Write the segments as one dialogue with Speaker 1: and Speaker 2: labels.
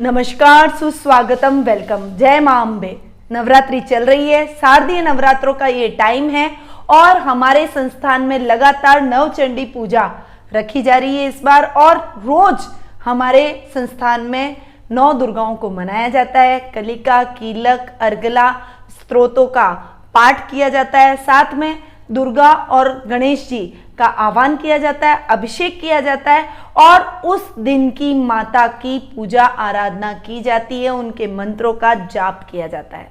Speaker 1: नमस्कार, सुस्वागतम, वेलकम। जय मां अम्बे। नवरात्रि चल रही है, शारदीय नवरात्रों का ये टाइम है और हमारे संस्थान में लगातार नवचंडी पूजा रखी जा रही है इस बार। और रोज हमारे संस्थान में नौ दुर्गाओं को मनाया जाता है। कलिका, कीलक, अर्गला स्तोत्रों का पाठ किया जाता है। साथ में दुर्गा और गणेश जी का आह्वान किया जाता है, अभिषेक किया जाता है और उस दिन की माता की पूजा आराधना की जाती है, उनके मंत्रों का जाप किया जाता है।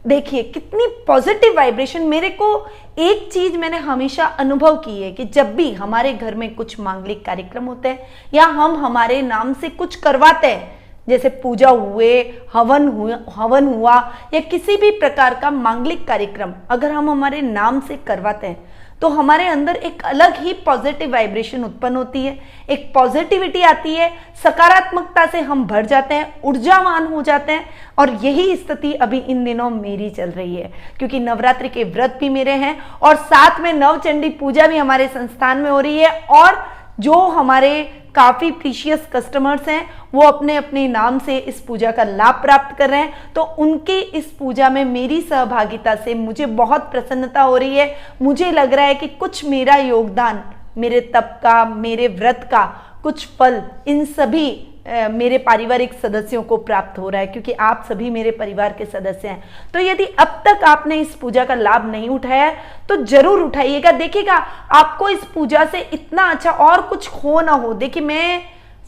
Speaker 1: देखिए कितनी पॉजिटिव वाइब्रेशन। मेरे को एक चीज मैंने हमेशा अनुभव की है कि जब भी हमारे घर में कुछ मांगलिक कार्यक्रम होते हैं या हम हमारे नाम से कुछ करवाते हैं, जैसे पूजा हुए, हवन हुआ या किसी भी प्रकार का मांगलिक कार्यक्रम अगर हम हमारे नाम से करवाते हैं तो हमारे अंदर एक अलग ही पॉजिटिव वाइब्रेशन उत्पन्न होती है, एक पॉजिटिविटी आती है, सकारात्मकता से हम भर जाते हैं, ऊर्जावान हो जाते हैं। और यही स्थिति अभी इन दिनों मेरी चल रही है, क्योंकि नवरात्रि के व्रत भी मेरे हैं और साथ में नवचंडी पूजा भी हमारे संस्थान में हो रही है। और जो हमारे काफी प्रीशियस कस्टमर्स हैं वो अपने अपने नाम से इस पूजा का लाभ प्राप्त कर रहे हैं, तो उनके इस पूजा में मेरी सहभागिता से मुझे बहुत प्रसन्नता हो रही है। मुझे लग रहा है कि कुछ मेरा योगदान, मेरे तप का, मेरे व्रत का कुछ फल इन सभी मेरे पारिवारिक सदस्यों को प्राप्त हो रहा है, क्योंकि आप सभी मेरे परिवार के सदस्य हैं। तो यदि अब तक आपने इस पूजा का लाभ नहीं उठाया है तो जरूर उठाइएगा। देखिएगा आपको इस पूजा से इतना अच्छा और कुछ हो ना हो। देखिए मैं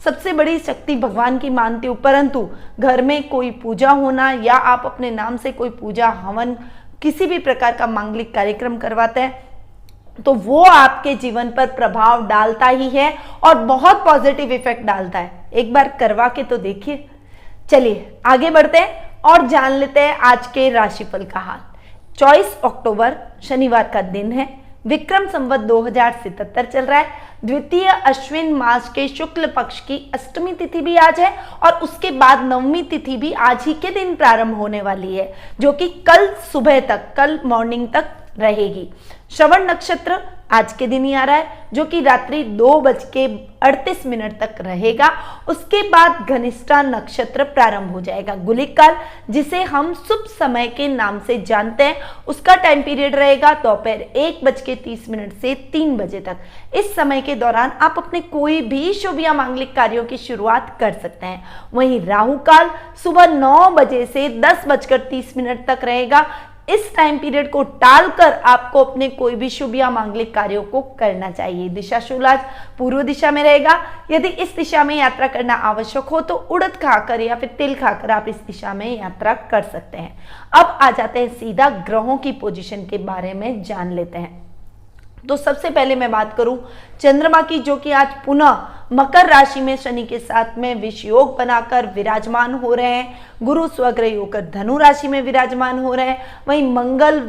Speaker 1: सबसे बड़ी शक्ति भगवान की मानती हूँ, परंतु घर में कोई पूजा होना या आप अपने नाम से कोई पूजा, हवन, किसी भी प्रकार का मांगलिक कार्यक्रम करवाते हैं तो वो आपके जीवन पर प्रभाव डालता ही है और बहुत पॉजिटिव इफेक्ट डालता है। एक बार करवा के तो देखिए। चलिए आगे बढ़ते हैं और जान लेते हैं आज के राशिफल का हाल। 24 अक्टूबर शनिवार का दिन है। विक्रम संवत 2077 चल रहा है। द्वितीय अश्विन मास के शुक्ल पक्ष की अष्टमी तिथि भी आज है और उसके बाद नवमी तिथि भी आज ही के दिन प्रारंभ होने वाली है, जो कि कल सुबह तक, कल मॉर्निंग तक रहेगी। श्रवण नक्षत्र आज के दिन ही आ रहा है, जो कि रात्रि 2:38 तक रहेगा। उसके बाद घनिष्ठा नक्षत्र प्रारंभ हो जाएगा। गुलिक काल, जिसे हम शुभ समय के नाम से जानते हैं, उसका टाइम पीरियड रहेगा दोपहर 1:30 से 3 बजे तक। इस समय के दौरान आप अपने कोई भी शुभ या मांगलिक कार्यों की शुरुआत कर सकते हैं। वहीं राहु काल सुबह 9 बजे से 10:30 तक रहेगा। इस टाइम पीरियड को टालकर आपको अपने कोई भी शुभ या मांगलिक कार्यों को करना चाहिए। दिशा शूल आज पूर्व दिशा में रहेगा। यदि इस दिशा में यात्रा करना आवश्यक हो तो उड़द खाकर या फिर तिल खाकर आप इस दिशा में यात्रा कर सकते हैं। अब आ जाते हैं सीधा ग्रहों की पोजीशन के बारे में जान लेते हैं। तो सबसे पहले मैं बात करूं चंद्रमा की, जो कि आज पुनः मकर राशि में शनि के साथ में विषयोग बनाकर विराजमान हो रहे हैं। गुरु स्वग्रही होकर धनु राशि में विराजमान हो रहे हैं। वहीं मंगल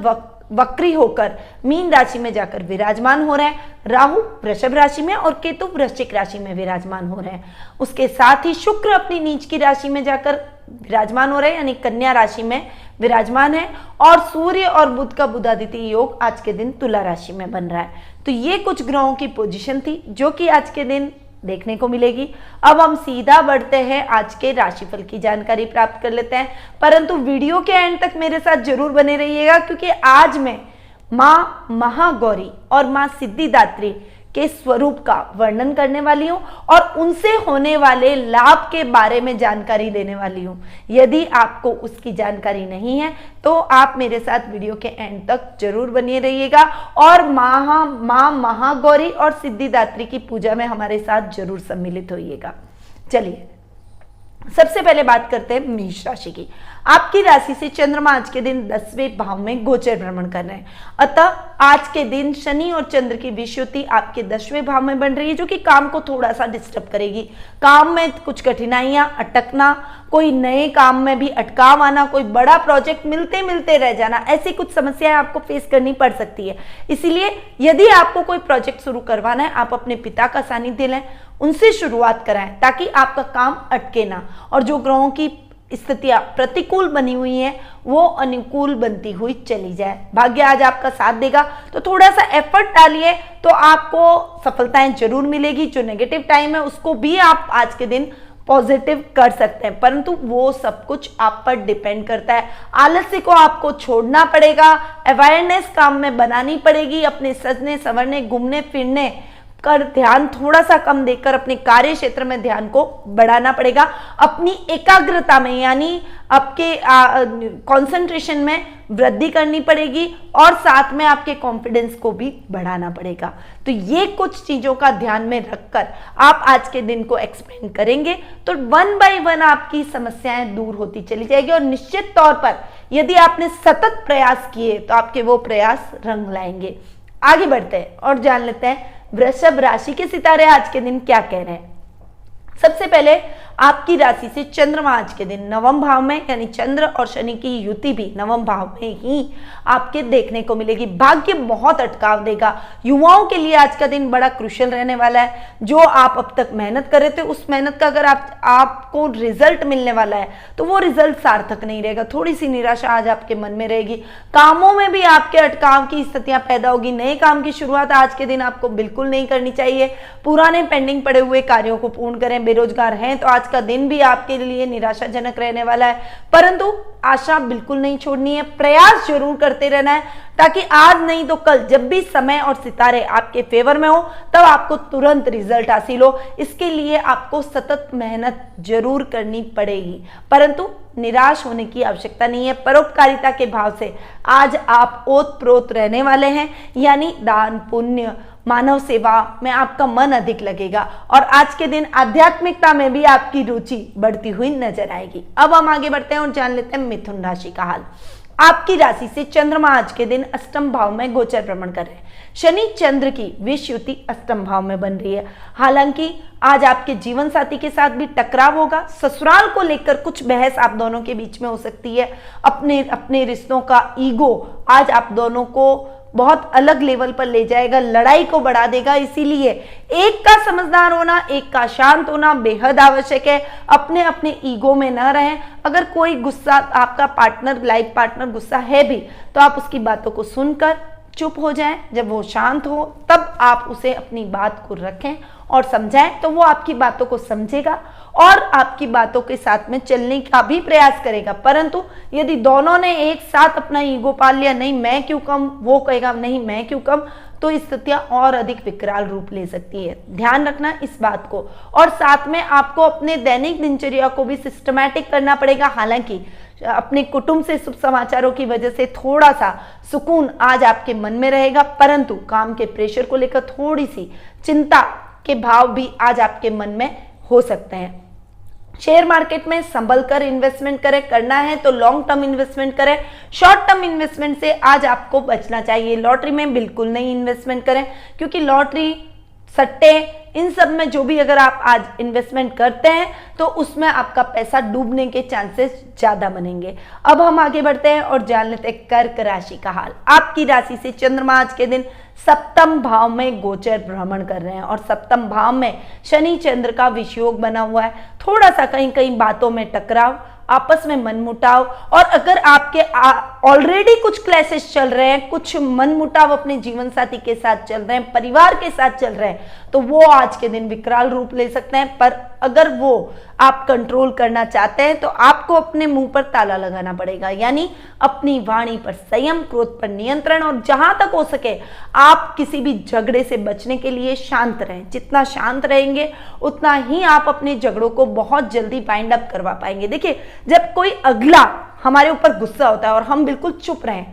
Speaker 1: वक्री होकर मीन राशि में जाकर विराजमान हो रहे हैं। राहु वृषभ राशि में और केतु वृश्चिक राशि में विराजमान हो रहे हैं। उसके साथ ही शुक्र अपनी नीच की राशि में जाकर विराजमान हो रहे हैं, यानी कन्या राशि में विराजमान है। और सूर्य और बुध का बुधादित्य योग आज के दिन तुला राशि में बन रहा है। तो ये कुछ ग्रहों की पोजीशन थी जो कि आज के दिन देखने को मिलेगी। अब हम सीधा बढ़ते हैं आज के राशिफल की जानकारी प्राप्त कर लेते हैं, परंतु वीडियो के एंड तक मेरे साथ जरूर बने रहिएगा, क्योंकि आज मैं माँ महागौरी और माँ सिद्धिदात्री के स्वरूप का वर्णन करने वाली हूं और उनसे होने वाले लाभ के बारे में जानकारी देने वाली हूं। यदि आपको उसकी जानकारी नहीं है तो आप मेरे साथ वीडियो के एंड तक जरूर बने रहिएगा और माँ महागौरी और सिद्धिदात्री की पूजा में हमारे साथ जरूर सम्मिलित होइएगा। चलिए सबसे पहले बात करते हैं मेष राशि की। आपकी राशि से चंद्रमा आज के दिन 10वें भाव में गोचर भ्रमण कर रहे हैं। अतः आज के दिन शनि और चंद्र की विषुवति आपके 10वें भाव में बन रही है, जो कि काम को थोड़ा सा डिस्टर्ब करेगी। काम में कुछ कठिनाइयां, अटकना, कोई नए काम में भी अटकाव आना, कोई बड़ा प्रोजेक्ट मिलते मिलते रह जाना, ऐसी कुछ समस्याएं आपको फेस करनी पड़ सकती है। इसीलिए यदि आपको कोई प्रोजेक्ट शुरू करवाना है, आप अपने पिता का सानिध्य लें, उनसे शुरुआत कराएं ताकि आपका काम अटके ना। और जो ग्रहों की स्थितियां प्रतिकूल बनी हुई हैं वो अनुकूल बनती हुई चली जाए। भाग्य आज आपका साथ देगा, तो थोड़ा सा एफर्ट डालिए तो आपको सफलताएं जरूर मिलेगी। जो नेगेटिव टाइम है उसको भी आप आज के दिन पॉजिटिव कर सकते हैं, परंतु वो सब कुछ आप पर डिपेंड करता है। आलस्य को आपको छोड़ना पड़ेगा, अवेयरनेस काम में बनानी पड़ेगी, अपने सजने संवरने घूमने फिरने कर ध्यान थोड़ा सा कम देकर अपने कार्य क्षेत्र में ध्यान को बढ़ाना पड़ेगा, अपनी एकाग्रता में यानी आपके कंसंट्रेशन में वृद्धि करनी पड़ेगी और साथ में आपके कॉन्फिडेंस को भी बढ़ाना पड़ेगा। तो ये कुछ चीजों का ध्यान में रखकर आप आज के दिन को एक्सप्लेन करेंगे तो 1 बाय 1 आपकी समस्याएं दूर होती चली जाएगी और निश्चित तौर पर यदि आपने सतत प्रयास किए तो आपके वो प्रयास रंग लाएंगे। आगे बढ़ते हैं और जान लेते हैं वृषभ राशि के सितारे आज के दिन क्या कह रहे हैं। सबसे पहले आपकी राशि से चंद्रमा आज के दिन नवम भाव में, यानी चंद्र और शनि की युति भी नवम भाव में ही आपके देखने को मिलेगी। भाग्य बहुत अटकाव देगा। युवाओं के लिए आज का दिन बड़ा क्रुशियल रहने वाला है। जो आप अब तक मेहनत कर रहे थे उस मेहनत का अगर आपको रिजल्ट मिलने वाला है तो वो रिजल्ट सार्थक नहीं रहेगा। थोड़ी सी निराशा आज आपके मन में रहेगी। कामों में भी आपके अटकाव की स्थितियां पैदा होगी। नए काम की शुरुआत आज के दिन आपको बिल्कुल नहीं करनी चाहिए। पुराने पेंडिंग पड़े हुए कार्यों को पूर्ण करें। बेरोजगार हैं तो आज का दिन भी आपके लिए निराशाजनक रहने वाला है, परंतु आशा बिल्कुल नहीं छोड़नी है। प्रयास जरूर करते रहना है ताकि आज नहीं तो कल जब भी समय और सितारे आपके फेवर में हो तब आपको तुरंत रिजल्ट हासिल हो। इसके लिए आपको सतत मेहनत जरूर करनी पड़ेगी, परंतु निराश होने की आवश्यकता नहीं है। परोपकारिता के भाव से आज आप ओतप्रोत रहने वाले हैं, यानी दान पुण्य मानव सेवा में आपका मन अधिक लगेगा और आज के दिन आध्यात्मिकता में भी आपकी रुचि बढ़ती हुई नजर आएगी। अब हम आगे बढ़ते हैं और जान लेते हैं मिथुन राशि का हाल। आपकी राशि से चंद्रमा आज के दिन अष्टम भाव में गोचर भ्रमण कर रहे हैं। शनि चंद्र की विष युति अष्टम भाव में बन रही है। हालांकि आज आपके जीवन साथी के साथ भी टकराव होगा। ससुराल को लेकर कुछ बहस आप दोनों के बीच में हो सकती है। अपने रिश्तों का ईगो आज आप दोनों को बहुत अलग लेवल पर ले जाएगा, लड़ाई को बढ़ा देगा। इसीलिए एक का समझदार होना, एक का शांत होना बेहद आवश्यक है। अपने अपने ईगो में न रहें। अगर कोई गुस्सा आपका पार्टनर, लाइफ पार्टनर गुस्सा है भी तो आप उसकी बातों को सुनकर चुप हो जाएं। जब वो शांत हो तब आप उसे अपनी बात को रखें और समझाएं तो वो आपकी बातों को समझेगा और आपकी बातों के साथ में चलने का भी प्रयास करेगा। परंतु यदि दोनों ने एक साथ अपना ईगो पाल लिया, नहीं मैं क्यों कम, वो कहेगा नहीं मैं क्यों कम, तो स्थितियां और अधिक विकराल रूप ले सकती है। ध्यान रखना इस बात को। और साथ में आपको अपने दैनिक दिनचर्या को भी सिस्टमैटिक करना पड़ेगा। हालांकि अपने कुटुंब से शुभ समाचारों की वजह से थोड़ा सा सुकून आज आपके मन में रहेगा, परंतु काम के प्रेशर को लेकर थोड़ी सी चिंता के भाव भी आज आपके मन में हो सकते हैं। शेयर मार्केट में संभल कर इन्वेस्टमेंट करें। करना है तो लॉन्ग टर्म इन्वेस्टमेंट करें। शॉर्ट टर्म इन्वेस्टमेंट से आज आपको बचना चाहिए। लॉटरी में बिल्कुल नहीं इन्वेस्टमेंट करें, क्योंकि लॉटरी, सट्टे, इन सब में जो भी अगर आप आज इन्वेस्टमेंट करते हैं तो उसमें आपका पैसा डूबने के चांसेस ज्यादा बनेंगे। अब हम आगे बढ़ते हैं और जान लेते हैं कर्क राशि का हाल। आपकी राशि से चंद्रमा आज के दिन सप्तम भाव में गोचर भ्रमण कर रहे हैं और सप्तम भाव में शनि चंद्र का विषयोग बना हुआ है। थोड़ा सा कहीं कहीं बातों में टकराव, आपस में मनमुटाव, और अगर आपके ऑलरेडी कुछ क्लैशेस चल रहे हैं, कुछ मनमुटाव अपने जीवन साथी के साथ चल रहे हैं, परिवार के साथ चल रहे हैं, तो वो आज के दिन विकराल रूप ले सकते हैं। पर अगर वो आप कंट्रोल करना चाहते हैं तो आपको अपने मुंह पर ताला लगाना पड़ेगा, यानी अपनी वाणी पर संयम, क्रोध पर नियंत्रण, और जहां तक हो सके आप किसी भी झगड़े से बचने के लिए शांत रहें। जितना शांत रहेंगे उतना ही आप अपने झगड़ों को बहुत जल्दी वाइंड अप करवा पाएंगे। देखिए, जब कोई अगला हमारे ऊपर गुस्सा होता है और हम बिल्कुल चुप रहें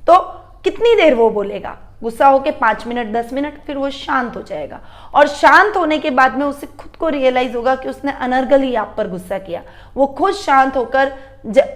Speaker 1: तो कितनी देर वो बोलेगा? गुस्सा होके 5 मिनट 10 मिनट, फिर वो शांत हो जाएगा और शांत होने के बाद में उसे खुद को रियलाइज होगा कि उसने अनर्गली आप पर गुस्सा किया। वो खुद शांत होकर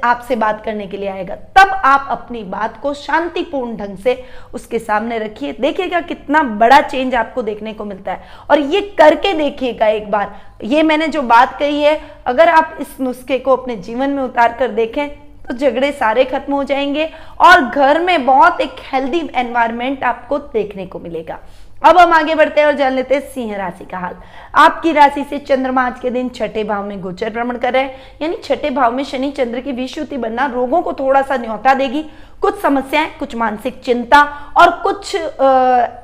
Speaker 1: आपसे बात करने के लिए आएगा। तब आप अपनी बात को शांतिपूर्ण ढंग से उसके सामने रखिए। देखिएगा कितना बड़ा चेंज आपको देखने को मिलता है। और ये करके देखिएगा एक बार। ये मैंने जो बात कही है, अगर आप इस नुस्खे को अपने जीवन में उतार कर देखें तो झगड़े सारे खत्म हो जाएंगे और घर में बहुत एक हेल्दी एनवायरनमेंट आपको देखने को मिलेगा। अब हम आगे बढ़ते हैं और जान लेते हैं सिंह राशि का हाल। आपकी राशि से चंद्रमा आज के दिन छठे भाव में गोचर भ्रमण कर रहे हैं, यानी छठे भाव में शनि चंद्र की विषुति बनना रोगों को थोड़ा सा न्योता देगी। कुछ समस्याएं, कुछ मानसिक चिंता और कुछ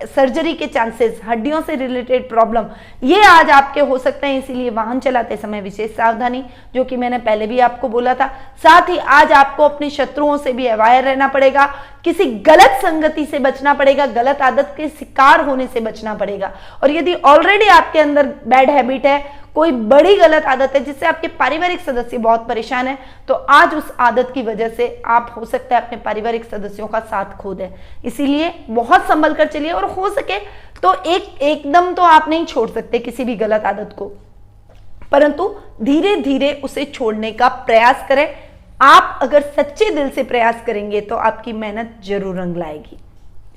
Speaker 1: सर्जरी के चांसेस, हड्डियों से रिलेटेड प्रॉब्लम, ये आज आपके हो सकते हैं। इसीलिए वाहन चलाते समय विशेष सावधानी, जो कि मैंने पहले भी आपको बोला था। साथ ही आज आपको अपने शत्रुओं से भी अवायर रहना पड़ेगा, किसी गलत संगति से बचना पड़ेगा, गलत आदत के शिकार होने से बचना पड़ेगा। और यदि ऑलरेडी आपके अंदर बैड हैबिट है, कोई बड़ी गलत आदत है जिससे आपके पारिवारिक सदस्य बहुत परेशान है, तो आज उस आदत की वजह से आप हो सकता है अपने पारिवारिक सदस्यों का साथ खो दें। इसीलिए बहुत संभल कर चलिए, और हो सके तो एकदम तो आप नहीं छोड़ सकते किसी भी गलत आदत को, परंतु धीरे धीरे उसे छोड़ने का प्रयास करें। आप अगर सच्चे दिल से प्रयास करेंगे तो आपकी मेहनत जरूर रंग लाएगी।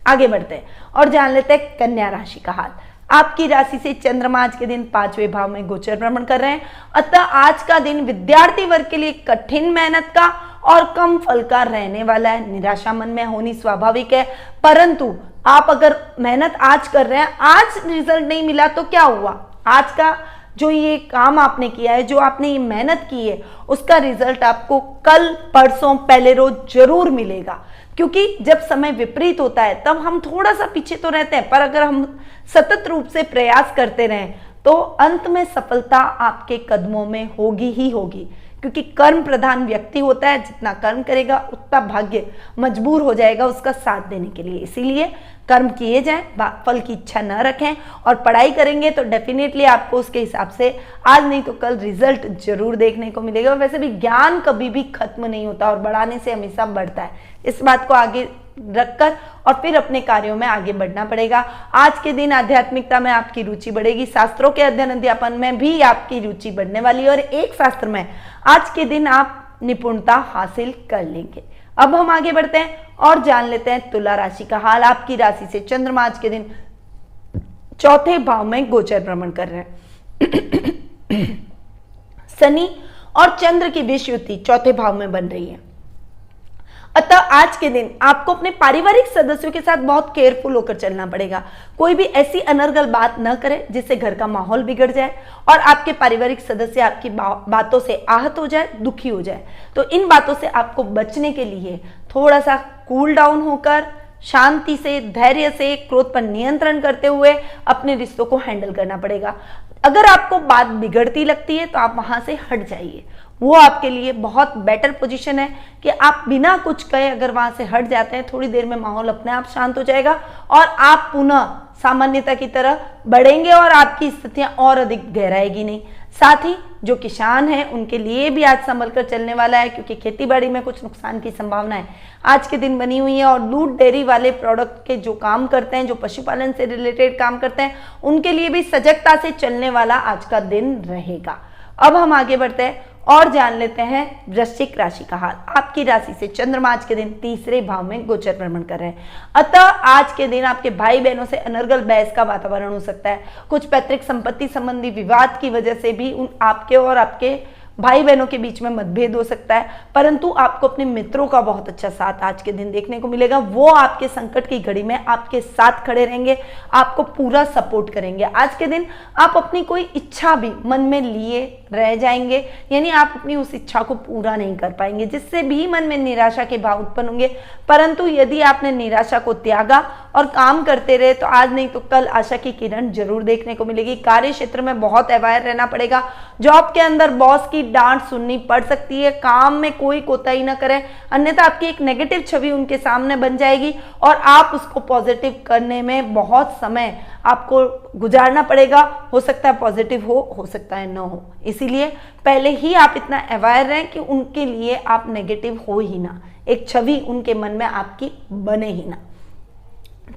Speaker 1: आगे बढ़ते हैं और जान लेते हैं कन्या राशि का हाल। आपकी राशि से चंद्रमा आज के दिन 5वें भाव में गोचर भ्रमण कर रहे हैं, अतः आज का दिन विद्यार्थी वर्ग के लिए कठिन मेहनत का और कम फल का रहने वाला है। निराशा मन में होनी स्वाभाविक है, परंतु आप अगर मेहनत आज कर रहे हैं, आज रिजल्ट नहीं मिला तो क्या हुआ, आज का जो ये काम आपने किया है, जो आपने ये मेहनत की है, उसका रिजल्ट आपको कल, परसों, पहले रोज जरूर मिलेगा। क्योंकि जब समय विपरीत होता है तब हम थोड़ा सा पीछे तो रहते हैं, पर अगर हम सतत रूप से प्रयास करते रहें तो अंत में सफलता आपके कदमों में होगी ही होगी। क्योंकि कर्म प्रधान व्यक्ति होता है, जितना कर्म करेगा उतना भाग्य मजबूर हो जाएगा उसका साथ देने के लिए। इसीलिए कर्म किए जाएं, फल की इच्छा न रखें, और पढ़ाई करेंगे तो डेफिनेटली आपको उसके हिसाब से आज नहीं तो कल रिजल्ट जरूर देखने को मिलेगा। वैसे भी ज्ञान कभी भी खत्म नहीं होता और बढ़ाने से हमेशा बढ़ता है। इस बात को आगे रखकर और फिर अपने कार्यों में आगे बढ़ना पड़ेगा। आज के दिन आध्यात्मिकता में आपकी रुचि बढ़ेगी, शास्त्रों के अध्ययन अध्यापन में भी आपकी रुचि बढ़ने वाली है, और एक शास्त्र में आज के दिन आप निपुणता हासिल कर लेंगे। अब हम आगे बढ़ते हैं और जान लेते हैं तुला राशि का हाल। आपकी राशि से चंद्रमा आज के दिन 4थे भाव में गोचर भ्रमण कर रहे हैं। शनि और चंद्र की विषय युति 4थे भाव में बन रही है, अतः आज के दिन आपको अपने पारिवारिक सदस्यों के साथ बहुत केयरफुल होकर चलना पड़ेगा। कोई भी ऐसी अनर्गल बात न करें जिससे घर का माहौल बिगड़ जाए और आपके पारिवारिक सदस्य आपकी बातों से आहत हो जाए, दुखी हो जाए। तो इन बातों से आपको बचने के लिए थोड़ा सा कूल डाउन होकर शांति से, धैर्य से, क्रोध पर नियंत्रण करते हुए अपने रिश्तों को हैंडल करना पड़ेगा। अगर आपको बात बिगड़ती लगती है तो आप वहां से हट जाइए, वो आपके लिए बहुत बेटर पोजीशन है कि आप बिना कुछ कहे अगर वहां से हट जाते हैं, थोड़ी देर में माहौल अपने आप शांत हो जाएगा और आप पुनः सामान्यता की तरह बढ़ेंगे और आपकी स्थितियां और अधिक गहराएगी नहीं। साथ ही जो किसान हैं उनके लिए भी आज संभल कर चलने वाला है, क्योंकि खेती बाड़ी में कुछ नुकसान की संभावना है आज के दिन बनी हुई है। और दूध डेयरी वाले प्रोडक्ट के जो काम करते हैं, जो पशुपालन से रिलेटेड काम करते हैं, उनके लिए भी सजगता से चलने वाला आज का दिन रहेगा। अब हम आगे बढ़ते हैं और जान लेते हैं वृश्चिक राशि का हाल। आपकी राशि से चंद्रमा आज के दिन 3रे भाव में गोचर भ्रमण कर रहे हैं, अतः आज के दिन आपके भाई बहनों से अनर्गल बहस का वातावरण हो सकता है। कुछ पैतृक संपत्ति संबंधी विवाद की वजह से भी आपके और आपके भाई बहनों के बीच में मतभेद हो सकता है, परंतु आपको अपने मित्रों का बहुत अच्छा साथ आज के दिन देखने को मिलेगा। वो आपके संकट की घड़ी में आपके साथ खड़े रहेंगे, आपको पूरा सपोर्ट करेंगे। आज के दिन आप अपनी कोई इच्छा भी मन में लिए रह जाएंगे, यानी आप अपनी उस इच्छा को पूरा नहीं कर पाएंगे, जिससे भी मन में निराशा के भाव उत्पन्न होंगे। परंतु यदि आपने निराशा को त्यागा और काम करते रहे तो आज नहीं तो कल आशा की किरण जरूर देखने को मिलेगी। कार्य क्षेत्र में बहुत अवायर रहना पड़ेगा। जॉब के अंदर बॉस की डांट सुननी पड़ सकती है। काम में कोई कोताही ना करें, अन्यथा आपकी एक नेगेटिव छवि उनके सामने बन जाएगी और आप उसको पॉजिटिव करने में बहुत समय आपको गुजारना पड़ेगा। हो सकता है पॉजिटिव हो सकता है ना हो, इसीलिए पहले ही आप इतना अवेयर रहें कि उनके लिए आप नेगेटिव हो ही ना, एक छवि उनके मन में आपकी बने ही ना।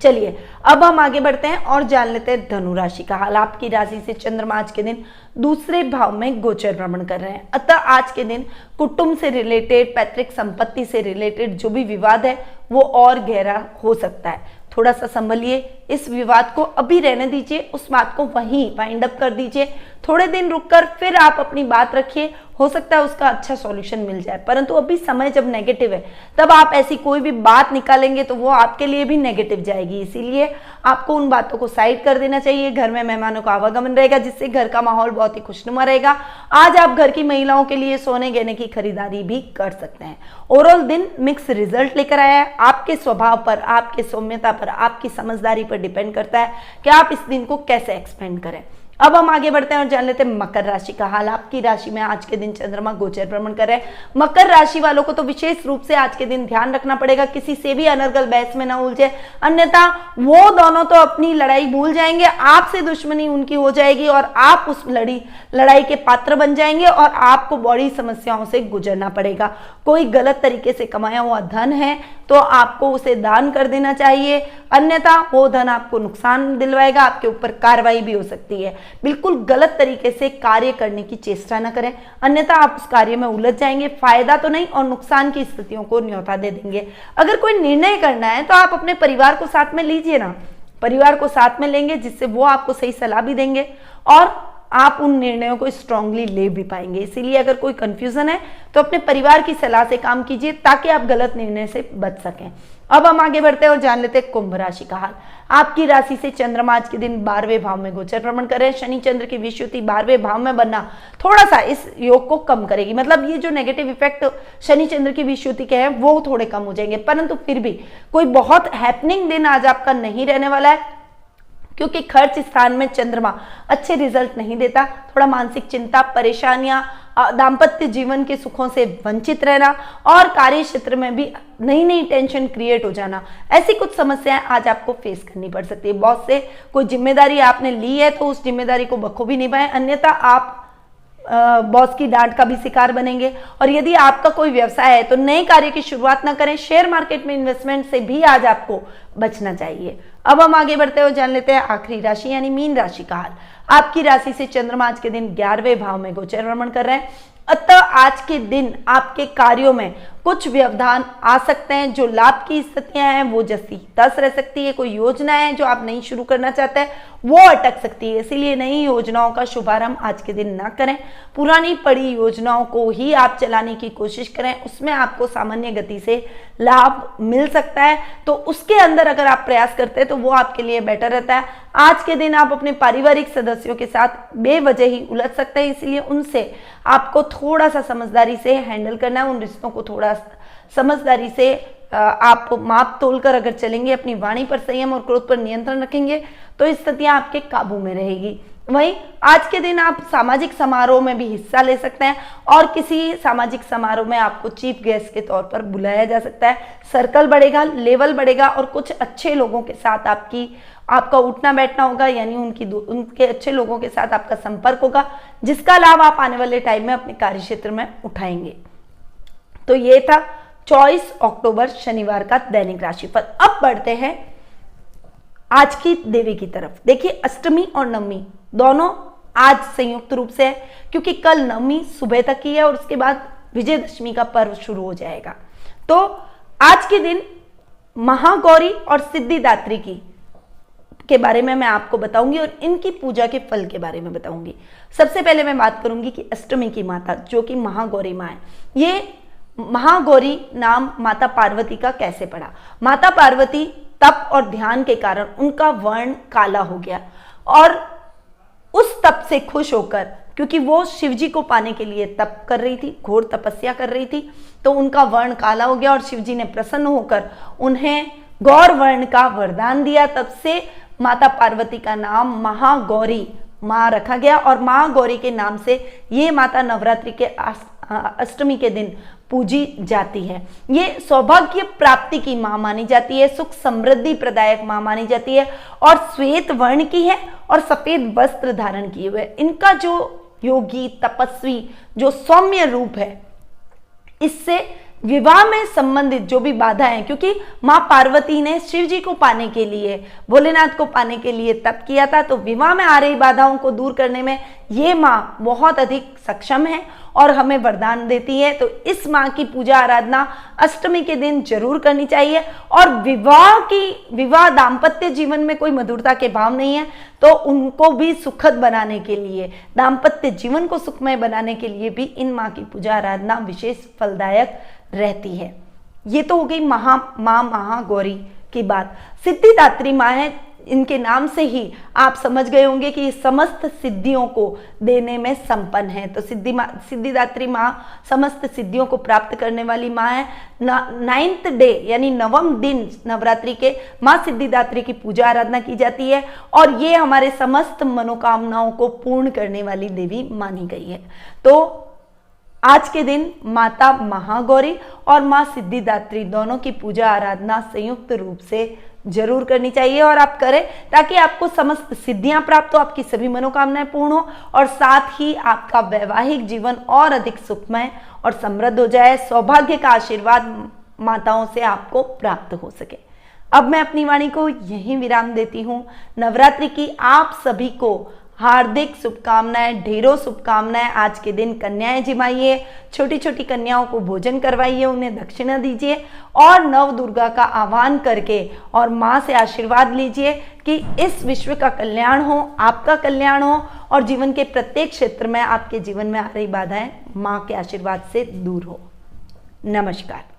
Speaker 1: चलिए अब हम आगे बढ़ते हैं और जान लेते हैं धनु राशि का हाल। आपकी राशि से चंद्रमा आज के दिन 2रे भाव में गोचर भ्रमण कर रहे हैं, अतः आज के दिन कुटुंब से रिलेटेड, पैतृक संपत्ति से रिलेटेड जो भी विवाद है वो और गहरा हो सकता है। थोड़ा सा संभलिए, इस विवाद को अभी रहने दीजिए, उस बात को वहीं वाइंड अप कर दीजिए। थोड़े दिन रुककर फिर आप अपनी बात रखिए, हो सकता है उसका अच्छा सॉल्यूशन मिल जाए। परंतु अभी समय जब नेगेटिव है तब आप ऐसी कोई भी बात निकालेंगे तो वो आपके लिए भी नेगेटिव जाएगी, इसीलिए आपको उन बातों को साइड कर देना चाहिए। घर में मेहमानों का आवागमन रहेगा जिससे घर का माहौल बहुत ही खुशनुमा रहेगा। आज आप घर की महिलाओं के लिए सोने गहने की खरीदारी भी कर सकते हैं। ओवरऑल दिन मिक्स रिजल्ट लेकर आया है। आपके स्वभाव पर, आपके सौम्यता पर, आपकी समझदारी पर डिपेंड करता है कि आप इस दिन को कैसे एक्सपेंड करें। अब हम आगे बढ़ते हैं और जान लेते हैं मकर राशि का हाल। आपकी राशि में आज के दिन चंद्रमा गोचर भ्रमण कर रहे हैं। मकर राशि वालों को तो विशेष रूप से आज के दिन ध्यान रखना पड़ेगा, किसी से भी अनर्गल बहस में ना उलझे, अन्यथा वो दोनों तो अपनी लड़ाई भूल जाएंगे, आपसे दुश्मनी उनकी हो जाएगी और आप उस लड़ाई के पात्र बन जाएंगे और आपको बड़ी समस्याओं से गुजरना पड़ेगा। कोई गलत तरीके से कमाया हुआ धन है तो आपको उसे दान कर देना चाहिए, अन्यथा वो धन आपको नुकसान दिलवाएगा, आपके ऊपर कार्रवाई भी हो सकती है। बिल्कुल गलत तरीके से कार्य करने की चेष्टा न करें, अन्यथा आप उस कार्य में उलझ जाएंगे, फायदा तो नहीं और नुकसान की स्थितियों को न्योता दे देंगे। अगर कोई निर्णय करना है तो आप अपने परिवार को साथ में लीजिए ना, परिवार को साथ में लेंगे जिससे वो आपको सही सलाह भी देंगे और आप उन निर्णयों को स्ट्रांगली ले भी पाएंगे। इसीलिए अगर कोई कंफ्यूजन है तो अपने परिवार की सलाह से काम कीजिए ताकि आप गलत निर्णय से बच सकें। अब हम आगे बढ़ते हैं और जान लेते हैं कुंभ राशि का हाल। आपकी राशि से चंद्रमा आज के दिन 12वें भाव में गोचर भ्रमण कर रहे हैं। शनि चंद्र की विषुवति 12वें भाव में बनना थोड़ा सा इस योग को कम करेगी, मतलब ये जो नेगेटिव इफेक्ट शनि चंद्र की विषुवति के हैं वो थोड़े कम हो जाएंगे, परंतु फिर भी कोई बहुत हैपनिंग दिन आज आपका नहीं रहने वाला है, क्योंकि खर्च स्थान में चंद्रमा अच्छे रिजल्ट नहीं देता। थोड़ा मानसिक चिंता, परेशानियां, दाम्पत्य जीवन के सुखों से वंचित रहना और कार्य क्षेत्र में भी नई नई टेंशन क्रिएट हो जाना, ऐसी कुछ समस्याएं आज आपको फेस करनी पड़ सकती है। बॉस से कोई जिम्मेदारी आपने ली है तो उस जिम्मेदारी को बखूबी निभाएं, अन्यथा आप बॉस की डांट का भी शिकार बनेंगे। और यदि आपका कोई व्यवसाय है तो नए कार्य की शुरुआत ना करें। शेयर मार्केट में इन्वेस्टमेंट से भी आज आपको बचना चाहिए। अब हम आगे बढ़ते हुए जान लेते हैं आखिरी राशि यानी मीन राशि का हाल। आपकी राशि से चंद्रमा आज के दिन 11वें भाव में गोचर भ्रमण कर रहे हैं, अतः आज के दिन आपके कार्यों में कुछ व्यवधान आ सकते हैं। जो लाभ की स्थितियां हैं वो जैसी तस रह सकती है। कोई योजना है जो आप नहीं शुरू करना चाहते हैं वो अटक सकती है, इसीलिए नई योजनाओं का शुभारंभ आज के दिन ना करें। पुरानी पड़ी योजनाओं को ही आप चलाने की कोशिश करें, उसमें आपको सामान्य गति से लाभ मिल सकता है, तो उसके अंदर अगर आप प्रयास करते हैं तो वो आपके लिए बेटर रहता है। आज के दिन आप अपने पारिवारिक सदस्यों के साथ बेवजह ही उलझ सकते हैं, इसलिए उनसे आपको थोड़ा सा समझदारी से हैंडल करना है। उन रिश्तों को थोड़ा समझदारी से आप माप तोलकर अगर चलेंगे, अपनी वाणी पर संयम और क्रोध पर नियंत्रण रखेंगे तो स्थितियां आपके काबू में रहेगी। वहीं आज के दिन आप सामाजिक समारोह में भी हिस्सा ले सकते हैं और किसी सामाजिक समारोह में आपको चीफ गेस्ट के तौर पर बुलाया जा सकता है। सर्कल बढ़ेगा, लेवल बढ़ेगा और कुछ अच्छे लोगों के साथ आपका उठना बैठना होगा, यानी उनके अच्छे लोगों के साथ आपका संपर्क होगा, जिसका लाभ आप आने वाले टाइम में अपने कार्य क्षेत्र में उठाएंगे। तो ये था 24 अक्टूबर शनिवार का दैनिक राशिफल। अब बढ़ते हैं आज की देवी की तरफ। देखिए, अष्टमी और नवमी दोनों आज संयुक्त रूप से है, क्योंकि कल नवमी सुबह तक ही है और उसके बाद विजयदशमी का पर्व शुरू हो जाएगा। तो आज के दिन महागौरी और सिद्धिदात्री के बारे में मैं आपको बताऊंगी और इनकी पूजा के फल के बारे में बताऊंगी। सबसे पहले मैं बात करूंगी कि अष्टमी की माता जो कि महागौरी माँ है, ये महागौरी नाम माता पार्वती का कैसे पड़ा। माता पार्वती तप और ध्यान के कारण उनका वर्ण काला हो गया और उस तप से खुश होकर, क्योंकि वो शिव जी को पाने के लिए तप कर रही थी, घोर तपस्या कर रही थी, तो उनका वर्ण काला हो गया और शिव जी ने प्रसन्न होकर उन्हें गौर वर्ण का वरदान दिया। तब से माता पार्वती का नाम महागौरी माँ रखा गया और महागौरी के नाम से ये माता नवरात्रि के अष्टमी के दिन पूजी जाती है। ये सौभाग्य प्राप्ति की मां मानी जाती है, सुख समृद्धि प्रदायक मां मानी जाती है और श्वेत वर्ण की है और सफेद वस्त्र धारण किए हुए। इनका जो योगी तपस्वी जो सौम्य रूप है, इससे विवाह में संबंधित जो भी बाधा है, क्योंकि माँ पार्वती ने शिव जी को पाने के लिए, भोलेनाथ को पाने के लिए तप किया था, तो विवाह में आ रही बाधाओं को दूर करने में ये माँ बहुत अधिक सक्षम है और हमें वरदान देती है। तो इस माँ की पूजा आराधना अष्टमी के दिन जरूर करनी चाहिए। और विवाह दाम्पत्य जीवन में कोई मधुरता के भाव नहीं है तो उनको भी सुखद बनाने के लिए, दाम्पत्य जीवन को सुखमय बनाने के लिए भी इन माँ की पूजा आराधना विशेष फलदायक रहती है। ये तो हो गई माँ महागौरी की बात। सिद्धिदात्री माँ है, इनके नाम से ही आप समझ गए होंगे कि समस्त सिद्धियों को देने में संपन्न है। तो सिद्धिदात्री माँ समस्त सिद्धियों को प्राप्त करने वाली माँ है। 9th डे यानी 9वें दिन नवरात्रि के माँ सिद्धिदात्री की पूजा आराधना की जाती है और ये हमारे समस्त मनोकामनाओं को पूर्ण करने वाली देवी मानी गई है। तो आज के दिन माता महागौरी और माँ सिद्धिदात्री दोनों की पूजा आराधना संयुक्त रूप से जरूर करनी चाहिए और आप करें ताकि आपको समस्त सिद्धियां प्राप्त हो, आपकी सभी मनोकामनाएं पूर्ण हो और साथ ही आपका वैवाहिक जीवन और अधिक सुखमय और समृद्ध हो जाए, सौभाग्य का आशीर्वाद माताओं से आपको प्राप्त हो सके। अब मैं अपनी वाणी को यहीं विराम देती हूँ। नवरात्रि की आप सभी को हार्दिक शुभकामनाएं, ढेरों शुभकामनाएं। आज के दिन कन्याएं जिमाइए, छोटी छोटी कन्याओं को भोजन करवाइए, उन्हें दक्षिणा दीजिए और नव दुर्गा का आह्वान करके और माँ से आशीर्वाद लीजिए कि इस विश्व का कल्याण हो, आपका कल्याण हो और जीवन के प्रत्येक क्षेत्र में आपके जीवन में आ रही बाधाएं माँ के आशीर्वाद से दूर हो। नमस्कार।